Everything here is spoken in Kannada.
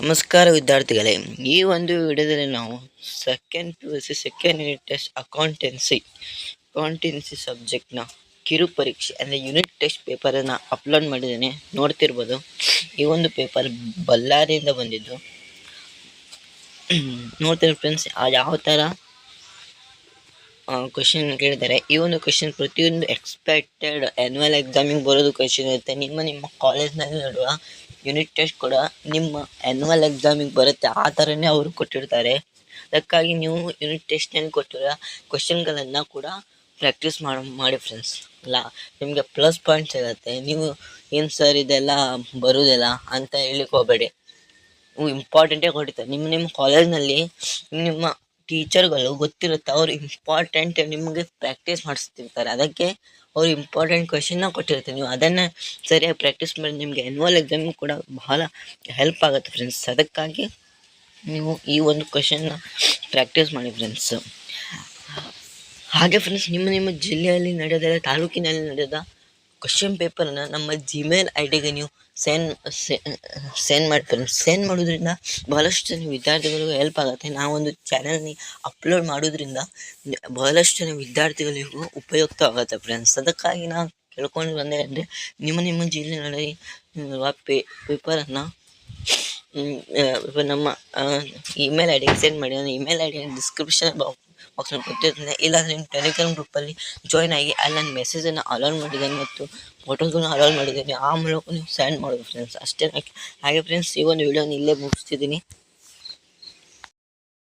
ನಮಸ್ಕಾರ ವಿದ್ಯಾರ್ಥಿಗಳೇ, ಈ ಒಂದು ವಿಡಿಯೋದಲ್ಲಿ ನಾವು second PUC second unit test accountancy ಸಬ್ಜೆಕ್ಟ್ನ ಕಿರು ಪರೀಕ್ಷೆ ಅಂದರೆ ಯೂನಿಟ್ ಟೆಸ್ಟ್ ಪೇಪರನ್ನು ಅಪ್ಲೋಡ್ ಮಾಡಿದ್ದೇನೆ. ನೋಡ್ತಿರ್ಬೋದು, ಈ ಒಂದು ಪೇಪರ್ ಬಳ್ಳಾರಿಯಿಂದ ಬಂದಿದ್ದು. ನೋಡ್ತಿರೋ ಫ್ರೆಂಡ್ಸ್, ಯಾವ ಥರ ಕ್ವಶನ್ ಕೇಳಿದ್ದಾರೆ. ಈ ಒಂದು ಕ್ವಶನ್ ಪ್ರತಿಯೊಂದು ಎಕ್ಸ್ಪೆಕ್ಟೆಡ್ ಆ್ಯನ್ಯುವಲ್ ಎಕ್ಸಾಮಿಗೆ ಬರೋದು ಕ್ವಶನ್ ಇರುತ್ತೆ. ನಿಮ್ಮ ಕಾಲೇಜ್ನಲ್ಲಿ ನೋಡುವ ಯೂನಿಟ್ ಟೆಸ್ಟ್ ಕೂಡ ನಿಮ್ಮ ಆ್ಯನ್ಯುವಲ್ ಎಕ್ಸಾಮಿಗೆ ಬರುತ್ತೆ. ಆ ಥರನೇ ಅವರು ಕೊಟ್ಟಿರ್ತಾರೆ. ಅದಕ್ಕಾಗಿ ನೀವು ಯೂನಿಟ್ ಟೆಸ್ಟ್ನಲ್ಲಿ ಕೊಟ್ಟಿರೋ ಕ್ವಶನ್ಗಳನ್ನು ಕೂಡ ಪ್ರಾಕ್ಟೀಸ್ ಮಾಡಿ ಫ್ರೆಂಡ್ಸ್. ಅಲ್ಲ, ನಿಮಗೆ ಪ್ಲಸ್ ಪಾಯಿಂಟ್ಸ್ ಇರುತ್ತೆ. ನೀವು ಏನು ಸರ್ ಇದೆಲ್ಲ ಬರೋದಿಲ್ಲ ಅಂತ ಹೇಳಿಕ್ಕೆ ಹೋಗಬೇಡಿ. ಇಂಪಾರ್ಟೆಂಟೇ ಕೊಟ್ಟಿರ್ತಾರೆ. ನಿಮ್ಮ ಕಾಲೇಜ್ನಲ್ಲಿ ನಿಮ್ಮ ಟೀಚರ್ಗಳು ಗೊತ್ತಿರುತ್ತೆ, ಅವರು ಇಂಪಾರ್ಟೆಂಟ್ ನಿಮಗೆ ಪ್ರಾಕ್ಟೀಸ್ ಮಾಡಿಸ್ತಿರ್ತಾರೆ. ಅದಕ್ಕೆ ಅವರು ಇಂಪಾರ್ಟೆಂಟ್ ಕ್ವೆಶನ್ನ ಕೊಟ್ಟಿರ್ತಾರೆ. ನೀವು ಅದನ್ನು ಸರಿಯಾಗಿ ಪ್ರಾಕ್ಟೀಸ್ ಮಾಡಿ ನಿಮಗೆ ಆ್ಯನ್ಯುವಲ್ ಎಕ್ಸಾಮಿಗೆ ಕೂಡ ಬಹಳ ಹೆಲ್ಪ್ ಆಗುತ್ತೆ ಫ್ರೆಂಡ್ಸ್. ಅದಕ್ಕಾಗಿ ನೀವು ಈ ಒಂದು ಕ್ವೆಶನ್ನ ಪ್ರಾಕ್ಟೀಸ್ ಮಾಡಿ ಫ್ರೆಂಡ್ಸ್. ಹಾಗೆ ಫ್ರೆಂಡ್ಸ್, ನಿಮ್ಮ ಜಿಲ್ಲೆಯಲ್ಲಿ ನಡೆದ ತಾಲೂಕಿನಲ್ಲಿ ನಡೆದ ಕ್ವಶನ್ ಪೇಪರನ್ನು ನಮ್ಮ ಜಿಮೇಲ್ ಐಡಿಗೆ ನೀವು ಸೆಂಡ್ ಮಾಡಿ ಫ್ರೆಂಡ್ಸ್. ಸೆಂಡ್ ಮಾಡೋದ್ರಿಂದ ಬಹಳಷ್ಟು ಜನ ವಿದ್ಯಾರ್ಥಿಗಳಿಗೂ ಹೆಲ್ಪ್ ಆಗುತ್ತೆ. ನಾವೊಂದು ಚಾನಲ್ನಿ ಅಪ್ಲೋಡ್ ಮಾಡೋದ್ರಿಂದ ಬಹಳಷ್ಟು ಜನ ವಿದ್ಯಾರ್ಥಿಗಳಿಗೂ ಉಪಯುಕ್ತ ಆಗುತ್ತೆ ಫ್ರೆಂಡ್ಸ್. ಅದಕ್ಕಾಗಿ ನಾವು ಕೇಳ್ಕೊಂಡು ಬಂದೆ ಅಂದರೆ ನಿಮ್ಮ ಜಿಲ್ಲೆಯಲ್ಲಿ ಪೇಪರನ್ನು ನಮ್ಮ ಇಮೇಲ್ ಐಡಿಗೆ ಸೆಂಡ್ ಮಾಡಿ. ನನ್ನ ಇಮೇಲ್ ಐಡಿ ಡಿಸ್ಕ್ರಿಪ್ಷನ್ ಬಾಕ್ಸ್ನಲ್ಲಿ ಕೊಟ್ಟಿರ್ತೇನೆ. ಇಲ್ಲಾಂದರೆ ನಿಮ್ಮ ಟೆಲಿಗ್ರಾಮ್ ಗ್ರೂಪಲ್ಲಿ ಜಾಯ್ನ್ ಆಗಿ ಅಲ್ಲಿ ನನ್ನ ಮೆಸೇಜನ್ನು ಅಲೋಡ್ ಮಾಡಿದ್ದೇನೆ ಮತ್ತು ಫೋಟೋಸ್ಗಳನ್ನ ಅಲೋಡ್ ಮಾಡಿದ್ದೇನೆ. ಆ ಮೂಲಕ ನೀವು ಸೆಂಡ್ ಮಾಡೋದು ಫ್ರೆಂಡ್ಸ್. ಅಷ್ಟೇ. ಹಾಗೆ ಫ್ರೆಂಡ್ಸ್, ಈ ಒಂದು ವಿಡಿಯೋನ ಇಲ್ಲೇ ಮುಗಿಸ್ತಿದ್ದೀನಿ.